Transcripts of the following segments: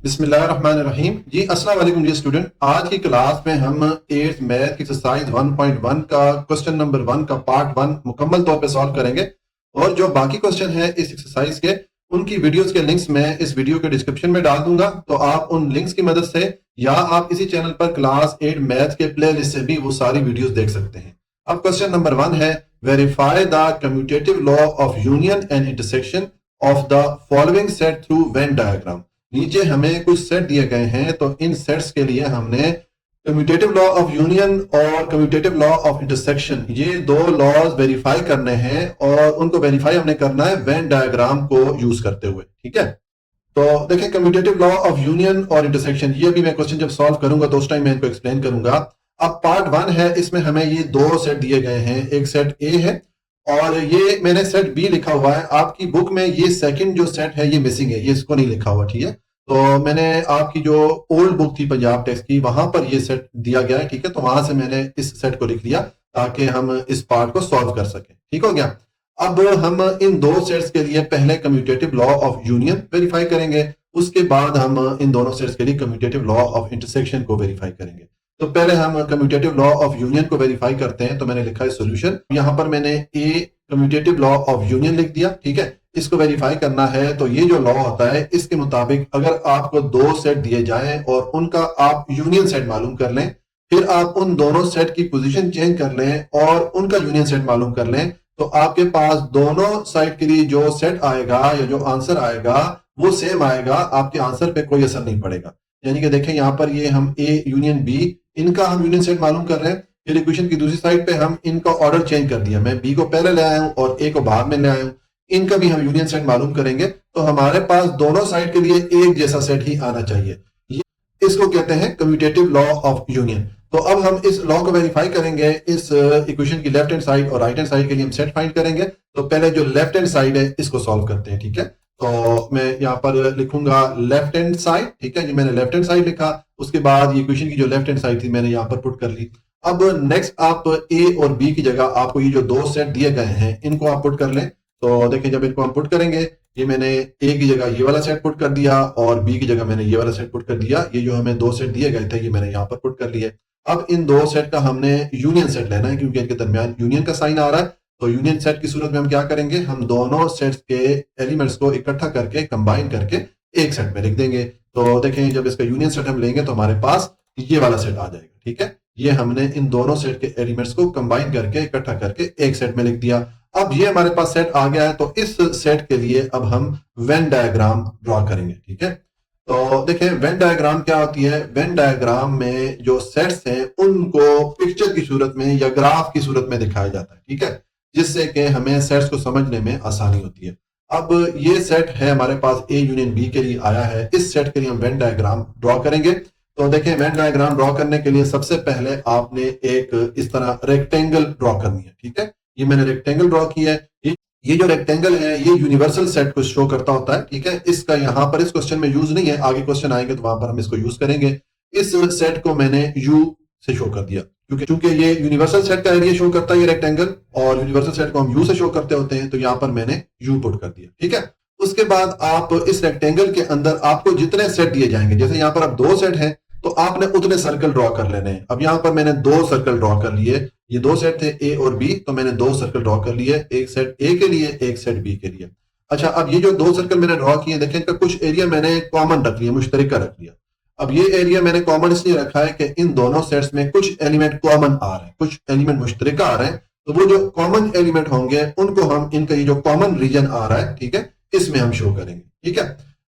बिस्मिल्लाहिर्रहमानिर्रहीम जी। अस्सलाम वालेकुम जी स्टूडेंट। आज की क्लास में हम 8th मैथ की एक्सरसाइज 1.1 का क्वेश्चन नंबर 1 का पार्ट 1 मुकम्मल तौर पे सॉल्व करेंगे। और जो बाकी क्वेश्चन है इस एक्सरसाइज के, उनकी वीडियोस के लिंक्स मैं इस वीडियो के डिस्क्रिप्शन में डाल दूंगा, तो आप उन लिंक्स की मदद से या आप इसी चैनल पर क्लास 8 मैथ के प्ले लिस्ट से भी वो सारी वीडियोस देख सकते हैं। अब क्वेश्चन नंबर 1 है, verify the commutative law of union and intersection of the following set through Venn diagram. नीचे हमें कुछ सेट दिए गए हैं, तो इन सेट्स के लिए हमने कम्यूटेटिव लॉ ऑफ यूनियन और कम्यूटेटिव लॉ ऑफ इंटरसेक्शन, ये दो लॉज वेरीफाई करने हैं और उनको वेरीफाई हमने करना है वेन डायग्राम को यूज करते हुए। ठीक है, तो देखें कम्यूटेटिव लॉ ऑफ यूनियन और इंटरसेक्शन, ये भी मैं क्वेश्चन जब सॉल्व करूंगा तो उस टाइम मैं इनको एक्सप्लेन करूंगा। अब पार्ट 1 है, इसमें हमें ये दो सेट दिए गए हैं, एक सेट ए है और ये मैंने सेट बी लिखा हुआ है। आपकी बुक में ये सेकंड जो सेट है ये मिसिंग है, ये इसको नहीं लिखा हुआ। ठीक है, तो मैंने आपकी जो ओल्ड बुक थी पंजाब टेक्स्ट की, वहां पर ये सेट दिया गया है। ठीक है, तो वहां से मैंने इस सेट को लिख लिया ताकि हम इस पार्ट को सॉल्व कर सकें। ठीक हो गया। अब हम इन दो सेट्स के लिए पहले commutative law of union verify करेंगे, उसके बाद हम इन दोनों सेट्स के लिए कम्यूटेटिव लॉ ऑफ इंटरसेक्शन को वेरीफाई करेंगे। तो पहले हम कम्यूटेटिव लॉ ऑफ यूनियन को वेरीफाई करते हैं। तो मैंने लिखा है सॉल्यूशन, यहां पर मैंने a commutative law of union लिख दिया। ठीक है, इसको वेरीफाई करना है तो ये जो लॉ होता है इसके मुताबिक अगर आपको दो सेट दिए जाएं और उनका आप यूनियन सेट मालूम कर लें, फिर आप उन दोनों सेट की पोजीशन चेंज कर लें और उनका यूनियन सेट मालूम कर लें, तो आपके पास दोनों साइड के लिए जो सेट आएगा या जो आंसर आएगा वो सेम आएगा, आपके आंसर पे कोई असर नहीं पड़ेगा। यानी कि देखें यहाँ पर ये हम ए यूनियन बी, इनका हम यूनियन सेट मालूम कर रहे हैं, फिर इक्वेशन की दूसरी साइड पे हम इनका ऑर्डर चेंज कर दिया, मैं बी को पहले ले आया हूं और ए को बाद में ले आया हूं, इनका भी हम यूनियन सेट मालूम करेंगे, तो हमारे पास दोनों साइड के लिए एक जैसा सेट ही आना चाहिए। इसको कहते हैं कम्यूटेटिव लॉ ऑफ यूनियन। तो अब हम इस लॉ को वेरीफाई करेंगे। इस इक्वेशन की लेफ्ट हैंड साइड और राइट हैंड साइड के लिए हम सेट फाइंड करेंगे। तो पहले जो लेफ्ट हैंड साइड है इसको सॉल्व करते हैं। ठीक है, तो मैं यहाँ पर लिखूंगा लेफ्ट हैंड साइड। ठीक है, ये मैंने लेफ्ट हैंड साइड लिखा, उसके बाद ये इक्वेशन की जो लेफ्ट हैंड साइड थी मैंने यहाँ पर पुट कर ली। अब नेक्स्ट आप ए और बी की जगह आपको ये जो दो सेट दिए गए हैं इनको आप पुट कर लें। तो देखिए जब इनको हम पुट करेंगे, ये मैंने ए की जगह ये वाला सेट पुट कर दिया और बी की जगह मैंने ये वाला सेट पुट कर दिया। ये जो हमें दो सेट दिए गए थे ये मैंने यहाँ पर पुट कर लिए। अब इन दो सेट का हमने यूनियन सेट लेना है क्योंकि इनके दरमियान यूनियन का साइन आ रहा है। तो यूनियन सेट की सूरत में हम क्या करेंगे, हम दोनों सेट्स के एलिमेंट्स को इकट्ठा करके कंबाइन करके एक सेट में लिख देंगे। तो देखें जब इसका यूनियन सेट हम लेंगे तो हमारे पास ये वाला सेट आ जाएगा। ठीक है, ये हमने इन दोनों सेट के एलिमेंट्स को कंबाइन करके इकट्ठा करके एक सेट में लिख दिया। अब ये हमारे पास सेट आ गया है, तो इस सेट के लिए अब हम वेन डायग्राम ड्रॉ करेंगे। ठीक है, तो देखें वेन डायग्राम क्या होती है। वेन डायग्राम में जो सेट्स हैं उनको पिक्चर की सूरत में या ग्राफ की सूरत में दिखाया जाता है। ठीक है, जिससे कि हमें सेट्स को समझने में आसानी होती है। अब ये सेट है हमारे पास ए यूनियन बी के लिए आया है, इस सेट के लिए हम वेन डायग्राम ड्रॉ करेंगे। तो देखें वेन डायग्राम ड्रॉ करने के लिए सबसे पहले आपने एक इस तरह रेक्टेंगल ड्रॉ करनी है। ठीक है, ये मैंने रेक्टेंगल ड्रॉ किया है। ये जो रेक्टेंगल है ये यूनिवर्सल सेट को शो करता होता है। ठीक है, इसका यहाँ पर इस क्वेश्चन में यूज नहीं है, आगे क्वेश्चन आएंगे तो वहां पर हम इसको यूज करेंगे। इस सेट को मैंने यू से शो कर दिया क्योंकि ये यूनिवर्सल सेट का एरिया शो करता है ये रेक्टेंगल, और यूनिवर्सल सेट को हम यू से शो करते होते हैं, तो यहाँ पर मैंने यू पुट कर दिया। ठीक है, उसके बाद आप इस रेक्टेंगल के अंदर आपको जितने सेट दिए जाएंगे, जैसे यहाँ पर अब दो सेट हैं तो आपने उतने सर्कल ड्रॉ कर लेने हैं। अब यहाँ पर मैंने दो सर्कल ड्रॉ कर लिए, ये दो सेट थे ए और बी, तो मैंने दो सर्कल ड्रॉ कर लिए, एक सेट ए के लिए एक सेट बी के लिए। अच्छा, अब ये जो दो सर्कल मैंने ड्रॉ किए देखें इनका कुछ एरिया मैंने कॉमन रख लिया, मुश्तरका रख लिया। अब ये एरिया मैंने कॉमन इसलिए रखा है कि इन दोनों सेट्स में कुछ एलिमेंट कॉमन आ रहे हैं, कुछ एलिमेंट मुश्तरका आ रहे हैं, तो वो जो कॉमन एलिमेंट होंगे उनको हम इनका ये जो कॉमन रीजन आ रहा है, ठीक है, इसमें हम शो करेंगे। ठीक है,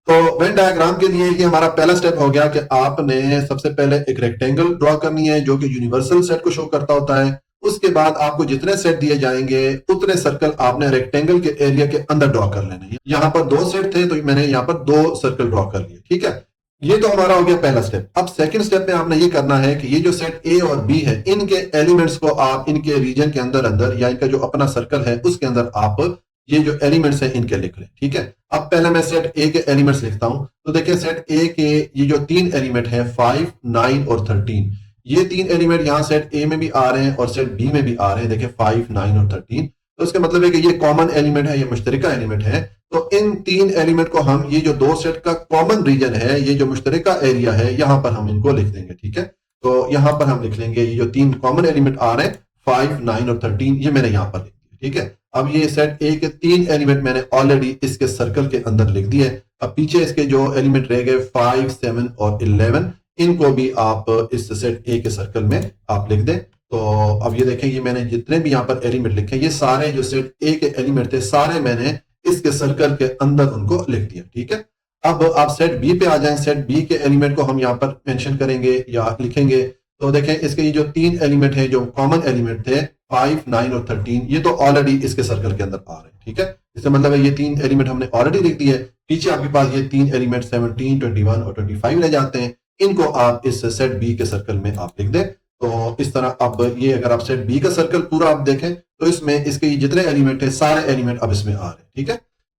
तो वेन डायग्राम के लिए ये हमारा पहला स्टेप हो गया कि आपने सबसे पहले एक रेक्टेंगल ड्रॉ करनी है जो कि यूनिवर्सल सेट को शो करता होता है। उसके बाद आपको जितने सेट दिए जाएंगे उतने सर्कल आपने रेक्टेंगल के एरिया के अंदर ड्रॉ कर लेने हैं। यहाँ पर दो सेट थे तो मैंने यहाँ पर दो सर्कल ड्रॉ कर लिए। ठीक है, ये तो हमारा हो गया पहला स्टेप। अब सेकंड स्टेप में आपने ये करना है कि ये जो सेट ए और बी है इनके एलिमेंट्स को आप इनके रीजन के अंदर अंदर या इनका जो अपना सर्कल है उसके अंदर आप ये जो एलिमेंट्स हैं इनके लिख लें। ठीक है, अब पहले मैं सेट ए के एलिमेंट्स लिखता हूं। तो देखिए सेट ए के ये जो तीन एलिमेंट हैं 5, 9 और 13, ये तीन एलिमेंट यहाँ सेट ए में भी आ रहे हैं और सेट बी में भी आ रहे हैं। देखिए 5, 9 और 13, तो इसका मतलब है कि ये कॉमन एलिमेंट है, ये मुश्तरका एलिमेंट है। तो इन तीन एलिमेंट को हम, ये जो दो सेट का कॉमन रीजन है, ये जो मुश्तरका एरिया है, यहां पर हम इनको लिख देंगे। ठीक है, तो यहां पर हम लिख लेंगे ये जो तीन कॉमन एलिमेंट आ रहे हैं 5, 9 और 13, ये मैंने यहां पर लिख दिया। ठीक है, अब ये सेट ए के तीन एलिमेंट मैंने ऑलरेडी इसके सर्कल के अंदर लिख दिए। अब पीछे इसके जो एलिमेंट रह गए 5, 7 और 11, इनको भी आप इस सेट ए के सर्कल में आप लिख दें। तो अब ये देखें, ये मैंने जितने भी यहाँ पर एलिमेंट लिखे, ये सारे जो सेट ए के एलिमेंट थे, सारे मैंने इसके सर्कल के अंदर उनको लिख दिया। ठीक है, अब आप सेट बी पे आ जाएं। सेट बी के एलिमेंट को हम यहाँ पर मेंशन करेंगे या लिखेंगे। तो देखें, इसके ये जो तीन एलिमेंट हैं, जो कॉमन एलिमेंट थे 5, 9 और 13, ये तो ऑलरेडी इसके सर्कल के अंदर आ रहे हैं। ठीक है, इसका मतलब है ये तीन एलिमेंट हमने ऑलरेडी लिख दिए। पीछे आपके पास ये तीन एलिमेंट 17, 21 और 25 रह जाते हैं। इनको आप इस सेट बी के सर्कल में आप लिख दें। तो इस तरह अब ये अगर आप सेट बी का सर्कल पूरा आप देखें, तो इसमें इसके ये जितने एलिमेंट है, सारे एलिमेंट अब इसमें आ रहे हैं। ठीक है,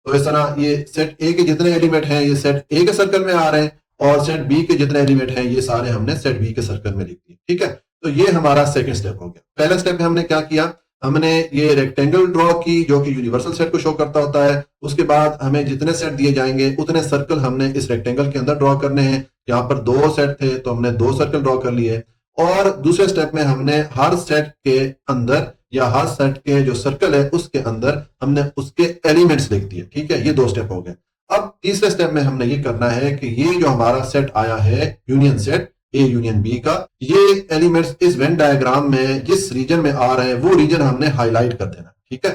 तो इस तरह ये सेट ए के जितने एलिमेंट हैं, ये सेट ए के सर्कल में आ रहे हैं, और सेट बी के जितने एलिमेंट हैं, ये सारे हमने सेट बी के सर्कल में लिख दिए। ठीक है, तो ये हमारा सेकंड स्टेप हो गया। पहला स्टेप में हमने क्या किया, हमने ये रेक्टेंगल ड्रॉ की जो कि यूनिवर्सल सेट को शो करता होता है। उसके बाद हमें जितने सेट दिए जाएंगे उतने सर्कल हमने इस रेक्टेंगल के अंदर ड्रॉ करने हैं। यहाँ पर दो सेट थे तो हमने दो सर्कल ड्रॉ कर लिए, और दूसरे स्टेप में हमने हर सेट के अंदर या हर सेट के जो सर्कल है उसके अंदर हमने उसके एलिमेंट्स लिख दिए। ठीक है, ये दो स्टेप हो गए। अब तीसरे स्टेप में हमने ये करना है कि ये जो हमारा सेट आया है union set A union B का, ये एलिमेंट्स इस वेन डायग्राम में जिस रीजन में आ रहे हैं वो रीजन हमने हाईलाइट कर देना। ठीक है,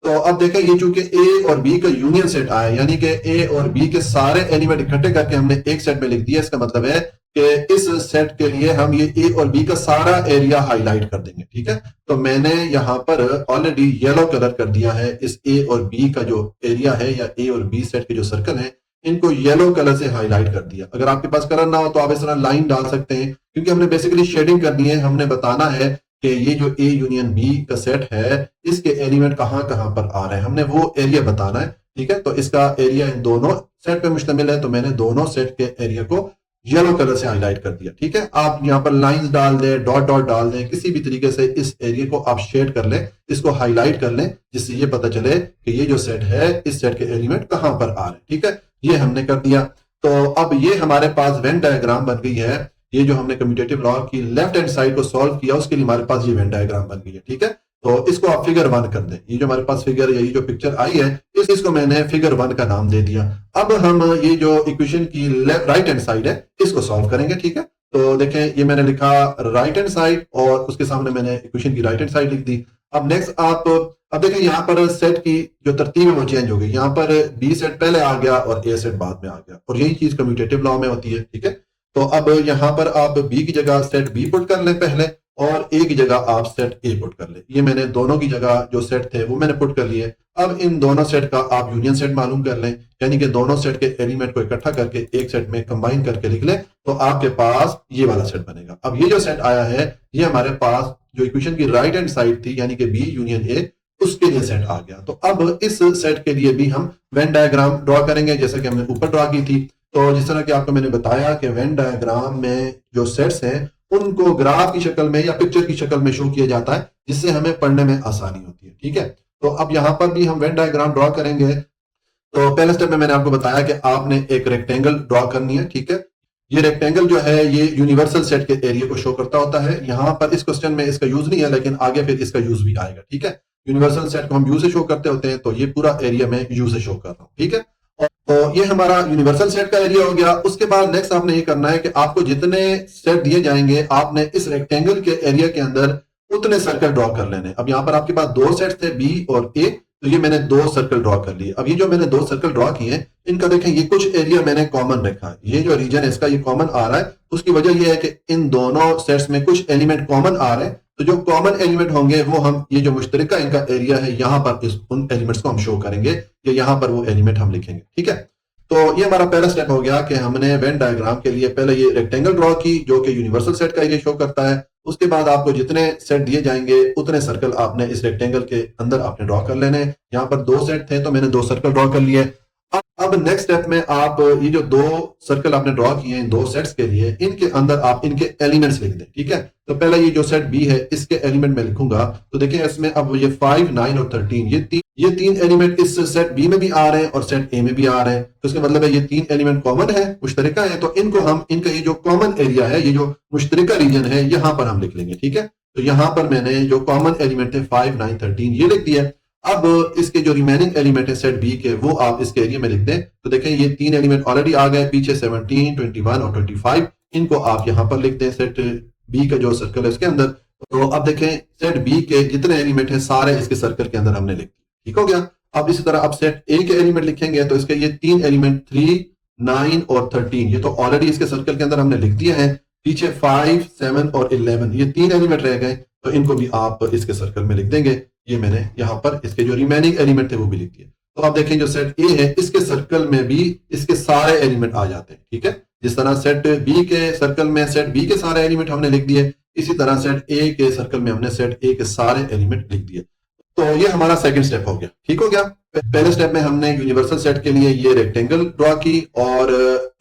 तो अब देखें, ये चूंकि ए और बी का यूनियन सेट आया, यानी कि ए और बी के सारे एलिमेंट इकट्ठे करके हमने एक सेट में लिख दिया। इसका मतलब है कि इस सेट के लिए हम ये ए और बी का सारा एरिया हाईलाइट कर देंगे। ठीक है, तो मैंने यहाँ पर ऑलरेडी येलो कलर कर दिया है इस ए और बी का जो एरिया है, या ए और बी सेट के जो सर्कल है, इनको येलो कलर से हाईलाइट कर दिया। अगर आपके पास कलर ना हो तो आप इस तरह लाइन डाल सकते हैं, क्योंकि हमने बेसिकली शेडिंग करनी है। हमने बताना है कि ये जो ए यूनियन बी का सेट है, इसके एलिमेंट कहां कहां पर आ रहे हैं, हमने वो एरिया बताना है। ठीक है, तो इसका एरिया इन दोनों सेट पे मुश्तमिल है, तो मैंने दोनों सेट के एरिया को येलो कलर से हाईलाइट कर दिया। ठीक है, आप यहाँ पर लाइंस डाल दें, डॉट डॉट डाल दें, किसी भी तरीके से इस एरिया को आप शेड कर लें, इसको हाईलाइट कर लें, जिससे ये पता चले कि ये जो सेट है, इस सेट के एलिमेंट कहां पर आ रहे हैं। ठीक है, ये हमने कर दिया। तो अब ये हमारे पास वेन डायग्राम बन गई है। ये जो हमने कम्यूटेटिव लॉ की लेफ्ट हैंड साइड को सॉल्व किया, उसके लिए हमारे पास ये वेन डायग्राम बन गई है। ठीक है, तो इसको आप फिगर 1 कर दें। ये जो हमारे पास फिगर या ये जो पिक्चर आई है, इसको मैंने फिगर 1 का नाम दे दिया। अब हम ये जो इक्वेशन की राइट हैंड साइड है, इसको सॉल्व करेंगे। ठीक है, तो देखें, ये मैंने लिखा राइट हैंड साइड, और उसके सामने मैंने इक्वेशन की राइट हैंड साइड लिख दी। अब नेक्स्ट अब देखें, यहाँ पर सेट की जो तरतीब है वो चेंज हो गई। यहाँ पर बी सेट पहले आ गया और ए सेट बाद में आ गया, और यही चीज कम्यूटेटिव लॉ में होती है। ठीक है, तो अब यहाँ पर आप बी की जगह सेट बी पुट कर लें पहले, और ए की जगह आप सेट ए पुट कर ले। ये मैंने दोनों की जगह जो सेट थे वो मैंने पुट कर लिए। अब इन दोनों सेट का आप यूनियन सेट मालूम कर लें, यानी कि दोनों सेट के एलिमेंट को इकट्ठा करके एक सेट में कंबाइन करके लिख लें, तो आपके पास ये वाला सेट बनेगा। अब ये जो सेट आया है, ये हमारे पास जो इक्वेशन की राइट हैंड साइड थी, यानी कि बी यूनियन ए, उसके लिए सेट आ गया। तो अब इस सेट के लिए भी हम वेन डायग्राम ड्रॉ करेंगे, जैसा कि हमने ऊपर ड्रॉ की थी। तो जिस तरह कि आपको मैंने बताया कि वेन डायग्राम में जो सेट्स हैं, उनको ग्राफ की शक्ल में या पिक्चर की शक्ल में शो किया जाता है, जिससे हमें पढ़ने में आसानी होती है। ठीक है, तो अब यहां पर भी हम वेन डायग्राम ड्रॉ करेंगे। तो पहले स्टेप में मैंने आपको बताया कि आपने एक रेक्टेंगल ड्रॉ करनी है। ठीक है, ये रेक्टेंगल जो है, ये यूनिवर्सल सेट के एरिया को शो करता होता है। यहां पर इस क्वेश्चन में इसका यूज नहीं है, लेकिन आगे फिर इसका यूज भी आएगा। ठीक है, यूनिवर्सल सेट को हम यू से शो करते होते हैं, तो ये पूरा एरिया में यू से शो कर रहा हूं। ठीक है, तो ये हमारा यूनिवर्सल सेट का एरिया हो गया। उसके बाद नेक्स्ट आपने ये करना है कि आपको जितने सेट दिए जाएंगे, आपने इस रेक्टेंगल के एरिया के अंदर उतने सर्कल ड्रॉ कर लेने। अब यहाँ पर आपके पास दो सेट थे, बी और ए, तो ये मैंने दो सर्कल ड्रॉ कर लिए। अब ये जो मैंने दो सर्कल ड्रॉ किए, इनका देखें, ये कुछ एरिया मैंने कॉमन रखा है। ये जो रीजन है इसका ये कॉमन आ रहा है। उसकी वजह ये है कि इन दोनों सेट्स में कुछ एलिमेंट कॉमन आ रहे हैं, तो जो कॉमन एलिमेंट होंगे वो हम, ये जो मुश्तरका इनका एरिया है, यहाँ पर उन एलिमेंट्स को हम शो करेंगे, या यहाँ पर वो एलिमेंट हम लिखेंगे। ठीक है, तो ये हमारा पहला स्टेप हो गया कि हमने वेन डायग्राम के लिए पहले ये रेक्टेंगल ड्रॉ की, जो कि यूनिवर्सल सेट का एरिया शो करता है। उसके बाद आपको जितने सेट दिए जाएंगे उतने सर्कल आपने इस रेक्टेंगल के अंदर आपने ड्रॉ कर लेने। यहाँ पर दो सेट थे तो मैंने दो सर्कल ड्रॉ कर लिए। अब नेक्स्ट स्टेप में आप ये जो दो सर्कल आपने ड्रॉ किए हैं दो सेट्स के लिए, इनके अंदर आप इनके एलिमेंट्स लिख दें। ठीक है, तो पहला ये जो सेट बी है इसके एलिमेंट में लिखूंगा। तो देखिए इसमें अब ये 5, 9 और 13 ये तीन एलिमेंट इस सेट बी में भी आ रहे हैं और सेट ए में भी आ रहे हैं। तो इसका मतलब है ये तीन एलिमेंट कॉमन है, मुश्तरका है। तो इनको हम इनका ये जो कॉमन एरिया है, ये जो मुश्तरका रीजन है, यहां पर हम लिख लेंगे। ठीक है, तो यहां पर मैंने जो कॉमन एलिमेंट है 5, 9, 13 ये लिख दिया। अब इसके जो रिमेनिंग एलिमेंट है सेट बी के, वो आप इसके एरिया में लिख दें। तो देखें ये तीन एलिमेंट ऑलरेडी आ गए पीछे, 17, 21 और 25। इनको आप यहां पर लिख दें सेट बी का जो सर्कल है उसके अंदर। तो अब देखें सेट बी के जितने एलिमेंट है सारे इसके सर्कल के अंदर हमने लिख दिए। ठीक हो गया। अब इसी तरह अब सेट ए के एलिमेंट लिखेंगे तो इसके ये तीन एलिमेंट 3, 9 और 13 ये तो ऑलरेडी इसके सर्कल के अंदर हमने लिख दिए हैं। पीछे 5, 7 और 11 ये तीन एलिमेंट रह गए, तो इनको भी आप इसके सर्कल में लिख देंगे। ये मैंने यहां पर इसके जो रिमेनिंग एलिमेंट थे वो भी लिख दिए। तो आप देखें जो सेट ए है इसके सर्कल में भी इसके सारे एलिमेंट आ जाते हैं। ठीक है, जिस तरह सेट बी के सर्कल में सेट बी के सारे एलिमेंट हमने लिख दिए, इसी तरह सेट ए के सर्कल में हमने सेट ए के सारे एलिमेंट लिख दिए। तो ये हमारा सेकंड स्टेप हो गया। ठीक हो गया। पहले स्टेप में हमने यूनिवर्सल सेट के लिए ये रेक्टेंगल ड्रॉ की और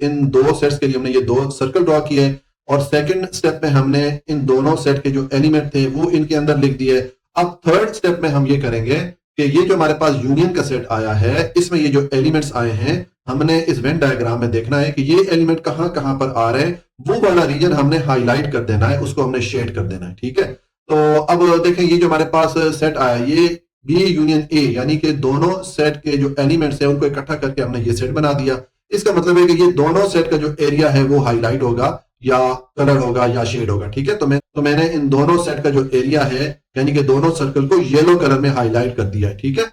इन दो सेट्स के लिए हमने ये दो सर्कल ड्रॉ किए, और सेकंड स्टेप में हमने इन दोनों सेट के जो एलिमेंट थे वो इनके अंदर लिख दिए। अब थर्ड स्टेप में हम ये करेंगे कि ये जो हमारे पास यूनियन का सेट आया है, इसमें ये जो एलिमेंट्स आए हैं, हमने इस वेन डायग्राम में देखना है कि ये एलिमेंट कहां कहां पर आ रहे हैं। वो वाला रीजन हमने हाईलाइट कर देना है, उसको हमने शेड कर देना है। ठीक है, तो अब देखें ये जो हमारे पास सेट आया, ये बी यूनियन ए, यानी कि दोनों सेट के जो एलिमेंट्स हैं उनको इकट्ठा करके हमने ये सेट बना दिया। इसका मतलब है कि ये दोनों सेट का जो एरिया है वो हाईलाइट होगा या कलर होगा या शेड होगा। ठीक है, तो मैंने इन दोनों सेट का जो एरिया है यानी कि दोनों सर्कल को येलो कलर में हाईलाइट कर दिया है। ठीक है,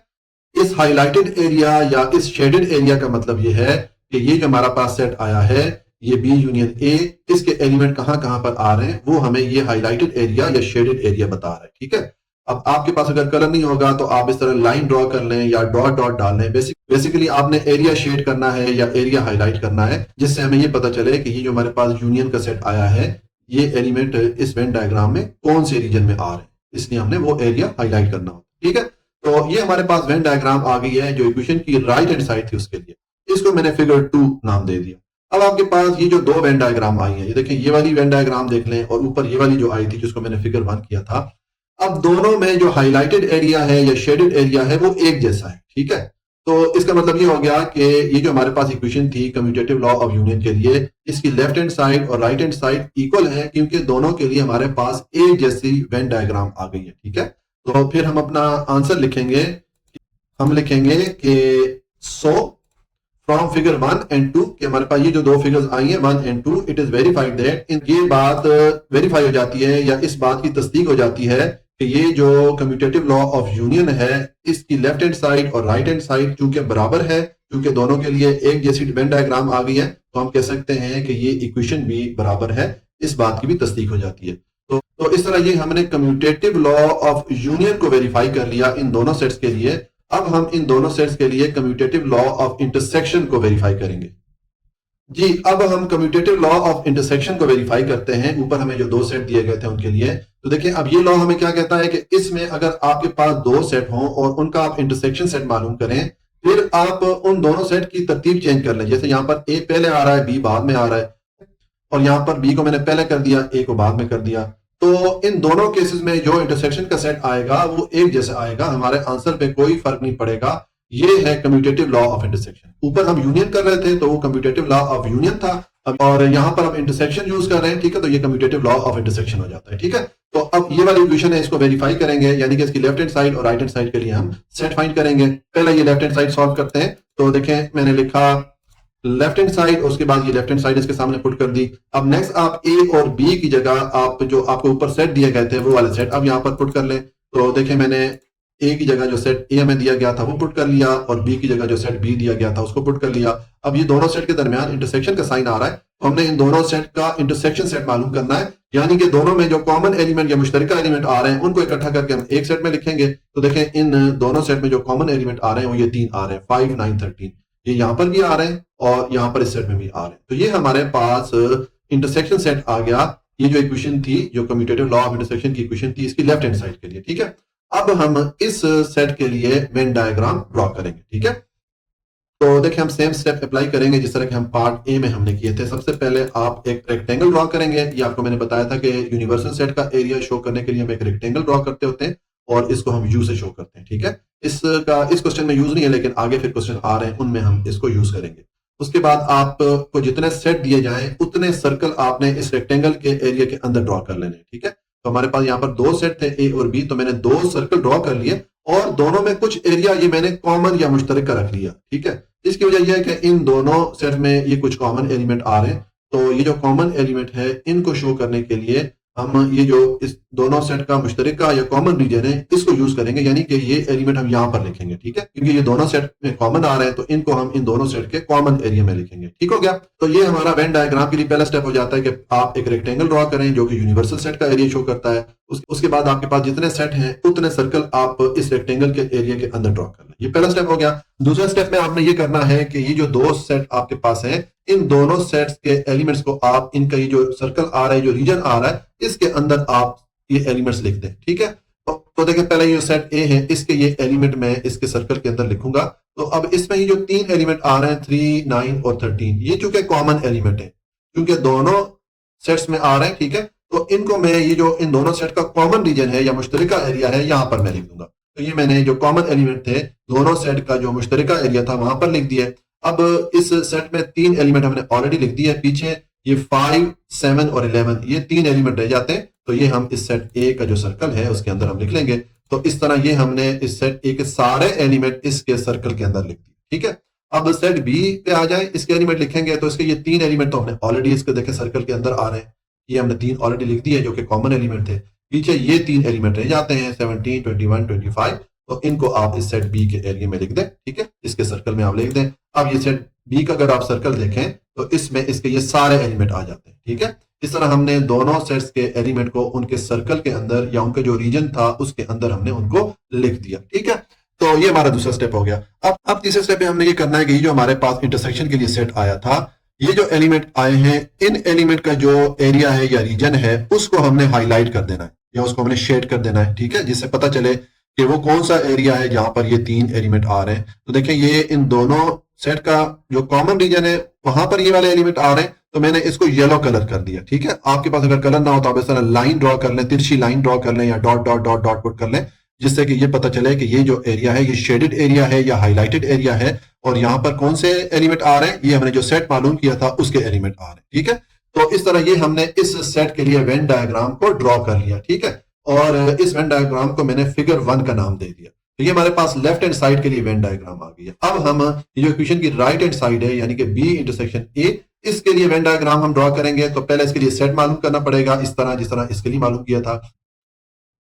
इस हाईलाइटेड एरिया या इस शेडेड एरिया का मतलब ये है कि ये जो हमारा पास सेट आया है, ये बी यूनियन ए, इसके एलिमेंट कहां कहां पर आ रहे हैं वो हमें ये हाईलाइटेड एरिया या शेडेड एरिया बता रहा है। ठीक है, अब आपके पास अगर कलर नहीं होगा तो आप इस तरह लाइन ड्रॉ कर लें या डॉट डॉट डाल लें। बेसिकली आपने एरिया शेड करना है या एरिया हाईलाइट करना है, जिससे हमें ये पता चले कि ये जो हमारे पास यूनियन का सेट आया है, ये एलिमेंट इस वेन डायग्राम में कौन से रीजन में आ रहे हैं, इसलिए हमने वो एरिया हाईलाइट करना होता है। ठीक है, तो ये हमारे पास वेन डायग्राम आ गई है जो इक्वेशन की राइट हैंड साइड थी उसके लिए। इसको मैंने फिगर 2 नाम दे दिया। अब आपके पास ये जो दो वेन डायग्राम आई है, ये देखिए ये वाली वेन डायग्राम देख लें और ऊपर ये वाली जो आई थी जिसको मैंने फिगर 1 किया था। अब दोनों में जो हाईलाइटेड एरिया है या शेडेड एरिया है वो एक जैसा है। ठीक है, तो इसका मतलब ये हो गया कि ये जो हमारे पास इक्वेशन थी कम्यूटेटिव लॉ ऑफ यूनियन के लिए, इसकी लेफ्ट हैंड साइड और राइट हैंड साइड इक्वल है, क्योंकि दोनों के लिए हमारे पास एक जैसी वेन डायग्राम आ गई है। ठीक है, तो फिर हम अपना आंसर लिखेंगे। हम लिखेंगे कि सो फ्रॉम फिगर 1 एंड 2 कि हमारे पास ये जो दो फिगर्स आई हैं 1 and 2, it is verified that, ये बात वेरीफाई हो जाती है या इस बात की तस्दीक हो जाती है कि ये जो कम्यूटेटिव लॉ ऑफ यूनियन है, इसकी लेफ्ट हैंड साइड और राइट हैंड साइड चूंकि बराबर है, क्योंकि दोनों के लिए एक जैसी वेन डायग्राम आ गई है, तो हम कह सकते हैं कि ये इक्वेशन भी बराबर है। इस बात की भी तस्दीक हो जाती है। तो इस तरह ये हमने कम्यूटेटिव लॉ ऑफ यूनियन को वेरीफाई कर लिया इन दोनों सेट्स के लिए। अब हम इन दोनों सेट्स के लिए कम्यूटेटिव लॉ ऑफ इंटरसेक्शन को वेरीफाई करेंगे। जी, अब हम कम्यूटेटिव लॉ ऑफ इंटरसेक्शन को वेरीफाई करते हैं। ऊपर हमें जो दो सेट दिए गए थे उनके लिए, तो देखिए अब ये लॉ हमें क्या कहता है कि इसमें अगर आपके पास दो सेट हों और उनका आप इंटरसेक्शन सेट मालूम करें, फिर आप उन दोनों सेट की तरतीब चेंज कर लें। जैसे यहाँ पर ए पहले आ रहा है, बी बाद में आ रहा है, और यहाँ पर बी को मैंने पहले कर दिया, ए को बाद में कर दिया। तो इन दोनों केसेस में जो इंटरसेक्शन का सेट आएगा वो एक जैसा आएगा, हमारे आंसर पे कोई फर्क नहीं पड़ेगा। ये है कम्यूटेटिव लॉ ऑफ इंटरसेक्शन। ऊपर हम यूनियन कर रहे थे तो वो कम्यूटेटिव लॉ ऑफ यूनियन था, और यहाँ पर हम इंटरसेक्शन यूज कर रहे हैं। ठीक है, तो ये कम्यूटेटिव लॉ ऑफ इंटरसेक्शन हो जाता है। ठीक है, तो अब ये वाली इक्वेशन है, इसको वेरीफाई करेंगे, यानी कि इसकी लेफ्ट हैंड साइड और राइट हैंड साइड के लिए हम सेट फाइंड करेंगे। पहले ये लेफ्ट हैंड साइड सॉल्व करते हैं। तो देखें मैंने लिखा लेफ्ट हैंड साइड, उसके बाद ये लेफ्ट हैंड साइड इसके सामने पुट कर दी। अब नेक्स्ट आप ए और बी की जगह आप जो आपको ऊपर सेट दिए गए थे वो वाले सेट अब यहाँ पर पुट कर लें। तो देखें मैंने ए की जगह जो सेट ए हमें दिया गया था वो पुट कर लिया, और बी की जगह जो सेट बी दिया गया था उसको पुट कर लिया। अब ये दोनों सेट के दरमियान इंटरसेक्शन का साइन आ रहा है, तो हमने इन दोनों सेट का इंटरसेक्शन सेट मालूम करना है, यानी कि दोनों में जो कॉमन एलिमेंट या मुश्तरका एलिमेंट आ रहे हैं उनको इकट्ठा करके हम एक सेट में लिखेंगे। तो देखें इन दोनों सेट में जो कॉमन एलिमेंट आ रहे हैं वो ये तीन आ रहे हैं, 5, 9, 13। ये यहाँ पर भी आ रहे हैं और यहाँ पर इस सेट में भी आ रहे हैं। तो ये हमारे पास इंटरसेक्शन सेट आ गया। ये जो इक्वेशन थी, जो कम्यूटेटिव लॉ ऑफ इंटरसेक्शन की इक्वेशन थी, इसकी लेफ्ट हैंड साइड के लिए। ठीक है, अब हम इस सेट के लिए वेन डायग्राम ड्रॉ करेंगे। ठीक है, तो देखिए हम सेम स्टेप अप्लाई करेंगे जिस तरह के हम पार्ट ए में हमने किए थे। सबसे पहले आप एक रेक्टेंगल ड्रॉ करेंगे। ये आपको मैंने बताया था कि यूनिवर्सल सेट का एरिया शो करने के लिए हम एक रेक्टेंगल ड्रॉ करते होते हैं और इसको हम यू से शो करते हैं, ठीक है। इस क्वेश्चन में यूज नहीं है, लेकिन आगे फिर क्वेश्चन आ रहे हैं उनमें हम इसको यूज करेंगे। उसके बाद आपको जितने सेट दिए जाएं उतने सर्कल आपने इस रेक्टेंगल के एरिया के अंदर ड्रॉ कर लेने, ठीक है। तो हमारे पास यहाँ पर दो सेट थे ए और बी, तो मैंने दो सर्कल ड्रॉ कर लिए और दोनों में कुछ एरिया ये मैंने कॉमन या मुश्तरक रख लिया, ठीक है। इसकी वजह यह है कि इन दोनों सेट में ये कुछ कॉमन एलिमेंट आ रहे हैं, तो ये जो कॉमन एलिमेंट है इनको शो करने के लिए हम ये जो इस दोनों सेट का मुश्तरका या कॉमन रीजन है इसको यूज करेंगे, यानी कि ये एलिमेंट हम यहाँ पर लिखेंगे, ठीक है। क्योंकि ये दोनों सेट में कॉमन आ रहे हैं तो इनको हम इन दोनों सेट के कॉमन एरिया में लिखेंगे, ठीक हो गया। तो ये हमारा वेन डायग्राम के लिए पहला स्टेप हो जाता है कि आप एक रेक्टेंगल ड्रॉ करें जो कि यूनिवर्सल सेट का एरिया शो करता है। उसके बाद आपके पास जितने सेट हैं उतने सर्कल आप इस रेक्टेंगल के एरिया के अंदर ड्रॉ कर लें। ये पहला स्टेप हो गया। दूसरा स्टेप में आपने ये करना है कि ये जो दो सेट आपके पास है इन दोनों सेट्स के एलिमेंट्स को आप इनका ये जो सर्कल आ रहा है, जो रीजन आ रहा है, इसके अंदर आप ये एलिमेंट्स लिख दें, ठीक है। तो देखिए पहले ये सेट ए है, इसके ये एलिमेंट मैं इसके सर्कल के अंदर लिखूंगा। तो अब इसमें ये जो तीन एलिमेंट आ रहे हैं 3, 9 और 13, ये चूंकि कॉमन एलिमेंट है क्योंकि दोनों सेट्स में आ रहे हैं, ठीक है। तो इनको मैं ये जो इन दोनों सेट का कॉमन रीजन है या मुश्तरका एरिया है यहां पर मैं लिख दूंगा। तो ये मैंने जो कॉमन एलिमेंट थे दोनों सेट का जो मुश्तरका एरिया था वहां पर लिख दिया। अब इस सेट में तीन एलिमेंट हमने ऑलरेडी लिख दिए, पीछे ये 5, 7 और 11 ये तीन एलिमेंट रह जाते हैं। तो ये हम इस सेट ए का जो सर्कल है उसके अंदर हम लिख लेंगे। तो इस तरह ये हमने इस सेट ए के सारे एलिमेंट इसके सर्कल के अंदर लिख दिए, ठीक है। अब सेट बी पे आ जाए, इसके एलिमेंट लिखेंगे तो इसके ये तीन एलिमेंट तो हमने ऑलरेडी इसके देखे सर्कल के अंदर आ रहे हैं, ये हमने तीन ऑलरेडी लिख दिए जो कि कॉमन एलिमेंट थे। पीछे ये तीन एलिमेंट रह जाते हैं 17, 21, 25, तो इनको आप इस सेट बी के एरिया में लिख दें, ठीक है। इसके सर्कल में आप लिख दें। अब ये सेट बी का अगर आप सर्कल देखें तो इसमें इसके ये सारे एलिमेंट आ जाते हैं, ठीक है। इस तरह हमने दोनों सेट्स के एलिमेंट को उनके सर्कल के अंदर या उनका जो रीजन था उसके अंदर हमने उनको लिख दिया, ठीक है। तो ये हमारा दूसरा स्टेप हो गया। अब तीसरे स्टेप में हमने ये करना है कि ये जो हमारे पास इंटरसेक्शन के लिए सेट आया था, ये जो एलिमेंट आए हैं इन एलिमेंट का जो एरिया है या रीजन है उसको हमने हाईलाइट कर देना है या उसको हमने शेड कर देना है, ठीक है, जिससे पता चले कि वो कौन सा एरिया है जहां पर ये तीन एलिमेंट आ रहे हैं। तो देखिए ये इन दोनों सेट का जो कॉमन रीजन है वहां पर ये वाले एलिमेंट आ रहे हैं, तो मैंने इसको येलो कलर कर दिया, ठीक है। आपके पास अगर कलर ना हो तो आप इस तरह लाइन ड्रॉ कर लें, तिरछी लाइन ड्रॉ कर लें या dot dot dot dot put कर लें, जिससे कि ये पता चले कि ये जो एरिया है ये शेडेड एरिया है या हाईलाइटेड एरिया है और यहाँ पर कौन से एलिमेंट आ रहे हैं, ये हमने जो सेट मालूम किया था उसके एलिमेंट आ रहे हैं, ठीक है। तो इस तरह ये हमने इस सेट के लिए वेन डायग्राम को ड्रॉ कर लिया, ठीक है। और इस वेन डायग्राम को मैंने फिगर 1 का नाम दे दिया। तो ये हमारे पास लेफ्ट हैंड साइड के लिए वेन डायग्राम आ गई है। अब हम ये जो इक्वेशन की राइट हैंड साइड है यानी कि बी इंटरसेक्शन ए, इसके लिए वेन डायग्राम हम ड्रॉ करेंगे। तो पहले इसके लिए सेट मालूम करना पड़ेगा इस तरह जिस तरह इसके लिए मालूम किया था।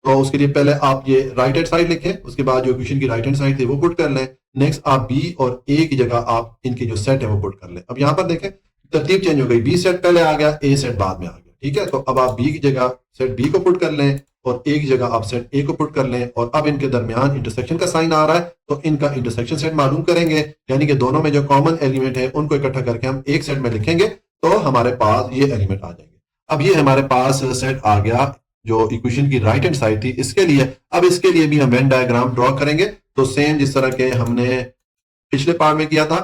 तो उसके लिए पहले आप ये राइट हैंड साइड लिखें, उसके बाद जो इक्वेशन की राइट हैंड साइड थी वो पुट कर लें। नेक्स्ट आप बी और ए की जगह आप इनकी जो सेट है वो पुट कर लें। अब यहां पर देखें तरतीब चेंज हो गई, बी सेट पहले आ गया, ए सेट बाद में आ गया, ठीक है। तो अब आप बी की जगह सेट बी को पुट कर लें और ए की जगह आप सेट ए को पुट कर लें और अब इनके दरमियान इंटरसेक्शन का साइन आ रहा है तो इनका इंटरसेक्शन सेट मालूम करेंगे, यानी कि दोनों में जो कॉमन एलिमेंट है उनको इकट्ठा करके हम एक सेट में लिखेंगे तो हमारे पास ये एलिमेंट आ जाएंगे। अब ये हमारे पास सेट आ गया जो इक्वेशन की राइट हैंड साइड थी इसके लिए। अब इसके लिए भी हम वेन डायग्राम ड्रॉ करेंगे। तो सेम जिस तरह के हमने पिछले पार्ट में किया था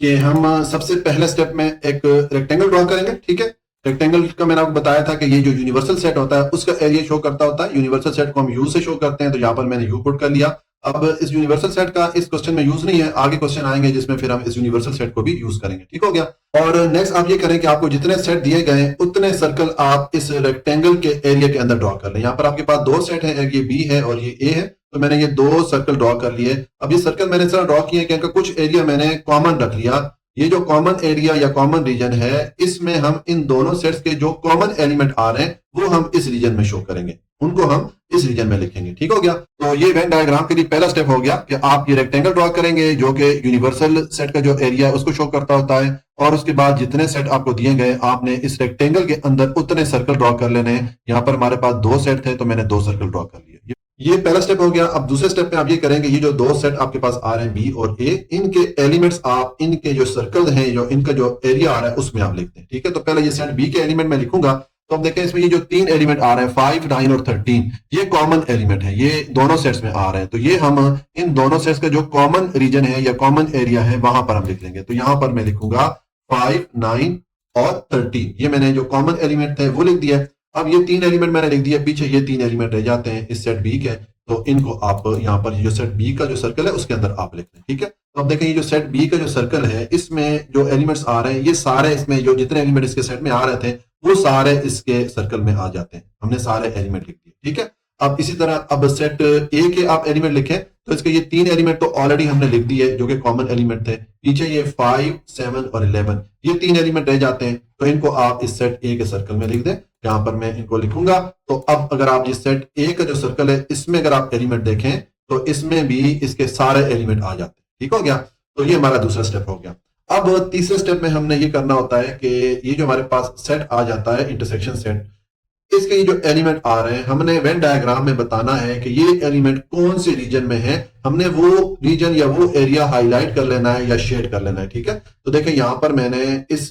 कि हम सबसे पहले स्टेप में एक रेक्टेंगल ड्रॉ करेंगे, ठीक है। रेक्टेंगल का मैंने आपको बताया था कि ये जो यूनिवर्सल सेट होता है उसका एरिया शो करता होता है। यूनिवर्सल सेट को हम यू से शो करते हैं, तो यहाँ पर मैंने यू पुट कर लिया। अब इस यूनिवर्सल सेट का इस क्वेश्चन में यूज नहीं है, आगे क्वेश्चन आएंगे जिसमें फिर हम इस यूनिवर्सल सेट को भी यूज करेंगे, ठीक हो गया। और नेक्स्ट आप ये करें कि आपको जितने सेट दिए गए उतने सर्कल आप इस रेक्टेंगल के एरिया के अंदर ड्रॉ कर लें। यहाँ पर आपके पास दो सेट है, एक ये बी है और ये ए है, तो मैंने ये दो सर्कल ड्रॉ कर लिए। अब ये सर्कल मैंने इस तरह ड्रॉ किए कि इनका कुछ एरिया मैंने कॉमन रख लिया। ये जो कॉमन एरिया या कॉमन रीजन है इसमें हम इन दोनों सेट्स के जो कॉमन एलिमेंट आ रहे हैं वो हम इस रीजन में शो करेंगे, उनको हम इस रीजन में लिखेंगे, ठीक हो गया। तो ये वेन डायग्राम के लिए पहला स्टेप हो गया कि आप ये रेक्टेंगल ड्रॉ करेंगे जो कि यूनिवर्सल सेट का जो एरिया है उसको शो करता होता है और उसके बाद जितने सेट आपको दिए गए आपने इस रेक्टेंगल के अंदर उतने सर्कल ड्रॉ कर लेने हैं। यहाँ पर हमारे पास दो सेट थे तो मैंने दो सर्कल ड्रॉ कर लिए। ये पहला स्टेप हो गया। अब दूसरे स्टेप में आप ये करेंगे ये जो दो सेट आपके पास आ रहे हैं बी और ए, इनके एलिमेंट्स आप इनके जो सर्कल हैं जो इनका जो एरिया आ रहा है उसमें आप लिखते हैं, ठीक है। तो पहले ये सेट बी के एलिमेंट में लिखूंगा तो अब देखें इसमें ये जो तीन एलिमेंट आ रहे हैं 5, 9 और 13, ये कॉमन एलिमेंट है, ये दोनों सेट्स में आ रहे हैं। तो ये हम इन दोनों सेट्स का जो कॉमन रीजन है या कॉमन एरिया है वहां पर हम लिख लेंगे। तो यहां पर मैं लिखूंगा 5, 9 और 13, ये मैंने जो कॉमन एलिमेंट थे वो लिख दिया। अब ये तीन एलिमेंट मैंने लिख दिया, पीछे ये तीन एलिमेंट रह जाते हैं इस सेट बी के, तो इनको आप यहाँ पर जो सेट बी का जो सर्कल है उसके अंदर आप लिख लें। ठीक है, तो अब देखें ये जो सेट बी का जो सर्कल है इसमें जो एलिमेंट्स आ रहे हैं ये सारे, इसमें जो जितने एलिमेंट इसके सेट में आ रहे थे वो सारे इसके सर्कल में आ जाते हैं। हमने सारे एलिमेंट लिख दिए। ठीक है, अब इसी तरह अब सेट ए के आप एलिमेंट लिखें तो इसके ये तीन एलिमेंट तो ऑलरेडी हमने लिख दिए जो कि कॉमन एलिमेंट थे। पीछे ये 5, 7 और 11, ये तीन एलिमेंट रह जाते हैं, तो इनको आप इस सेट ए के सर्कल में लिख दें। यहां पर मैं इनको लिखूंगा। तो अब अगर आप इस सेट ए का जो सर्कल है इसमें अगर आप एलिमेंट देखें तो इसमें भी इसके सारे एलिमेंट आ जाते हैं। ठीक हो गया, तो ये हमारा दूसरा स्टेप हो गया। अब तीसरे स्टेप में हमने ये करना होता है कि ये जो हमारे पास सेट आ जाता है इंटरसेक्शन सेट, इसके ये जो एलिमेंट आ रहे हैं हमने वेन डायग्राम में बताना है कि ये एलिमेंट कौन से रीजन में है। हमने वो रीजन या वो एरिया हाईलाइट कर लेना है या शेड कर लेना है। ठीक है, तो देखें यहां पर मैंने इस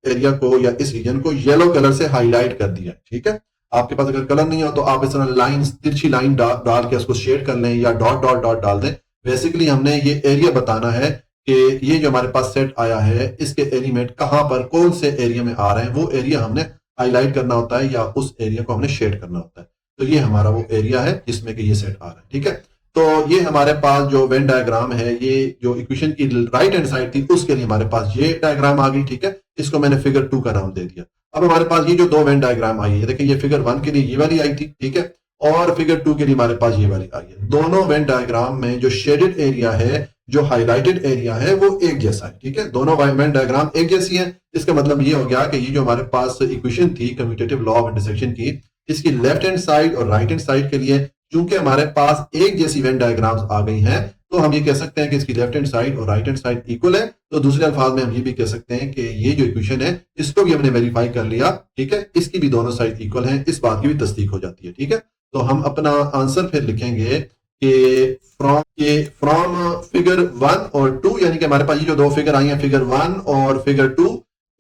एरिया को या इस रीजन को येलो कलर से हाईलाइट कर दिया। ठीक है, आपके पास अगर कलर नहीं हो तो आप इस तरह लाइन, तिरछी लाइन डाल के उसको शेड कर लें या डॉट डॉट डॉट डाल दें। बेसिकली हमने ये एरिया बताना है कि ये जो हमारे पास सेट आया है इसके एलिमेंट कहां पर कौन से एरिया में आ रहे हैं, वो एरिया हमने हाईलाइट करना होता है या उस एरिया को हमने शेड करना होता है। तो ये हमारा वो एरिया है जिसमें कि ये सेट आ रहा है। ठीक है, तो ये हमारे पास जो वेन डायग्राम है, ये जो इक्वेशन की राइट हैंड साइड थी उसके लिए हमारे पास ये डायग्राम आ गई। ठीक है, इसको मैंने फिगर 2 का नाम दे दिया। अब हमारे पास ये जो दो वेन डायग्राम आई है, देखिए ये फिगर 1 के लिए ये वाली आई थी। ठीक है, और फिगर 2 के लिए हमारे पास ये वाली आई है। दोनों वेन डायग्राम में जो शेडेड एरिया है, जो हाईलाइटेड एरिया है, वो एक जैसा है। ठीक है, दोनों वेन डायग्राम एक जैसी है। इसका मतलब ये हो गया कि ये जो हमारे पास इक्वेशन थी कम्यूटेटिव लॉ ऑफ इंटरसेक्शन की, इसकी लेफ्ट हैंड साइड और राइट हैंड साइड के लिए चूंकि हमारे पास एक जैसी वेन डायग्राम्स आ गई हैं, तो हम ये कह सकते हैं कि इसकी लेफ्ट हैंड साइड और राइट हैंड साइड इक्वल है। तो दूसरे अल्फाज में हम ये भी कह सकते हैं कि ये जो इक्वेशन है इसको भी हमने वेरीफाई कर लिया। ठीक है, इसकी भी दोनों साइड इक्वल हैं, इस बात की भी तस्दीक हो जाती है। ठीक है, तो हम अपना आंसर फिर लिखेंगे कि फ्रॉम फिगर 1 और 2, यानी कि हमारे पास ये जो दो फिगर आई हैं फिगर 1 और फिगर 2,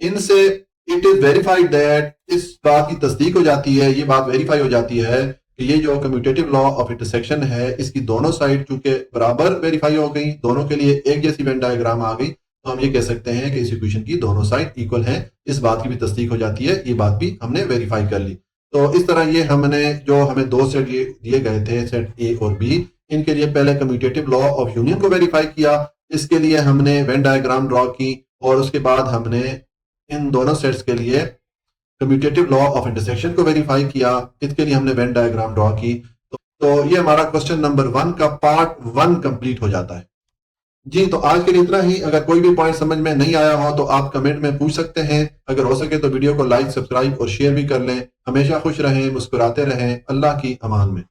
इनसे इट इज वेरीफाइड दैट, इस बात की तस्दीक हो जाती है, ये बात वेरीफाई हो जाती है कि ये जो कम्यूटेटिव लॉ ऑफ इंटरसेक्शन है इसकी दोनों साइड चूंकि बराबर वेरीफाई हो गई, दोनों के लिए एक जैसी वेन डायग्राम आ गई, तो हम ये कह सकते हैं कि इस इक्वेशन की दोनों साइड इक्वल हैं। इस बात की भी तस्दीक हो जाती है, ये बात भी हमने वेरीफाई कर ली। तो इस तरह ये हमने जो हमें दो सेट दिए गए थे, सेट ए और बी, इनके लिए पहले कम्यूटेटिव लॉ ऑफ यूनियन को वेरीफाई किया, इसके लिए हमने वेन डायग्राम ड्रॉ की, और उसके बाद हमने इन दोनों सेट्स के लिए कम्यूटेटिव लॉ ऑफ इंटरसेक्शन को वेरीफाई किया, इसके लिए हमने वेन डायग्राम ड्रॉ की। तो ये हमारा क्वेश्चन नंबर 1 का पार्ट 1 कंप्लीट हो जाता है। जी, तो आज के लिए इतना ही। अगर कोई भी पॉइंट समझ में नहीं आया हो तो आप कमेंट में पूछ सकते हैं। अगर हो सके तो वीडियो को लाइक, सब्सक्राइब और शेयर भी कर लें। हमेशा खुश रहें, मुस्कुराते रहें। अल्लाह की अमान में।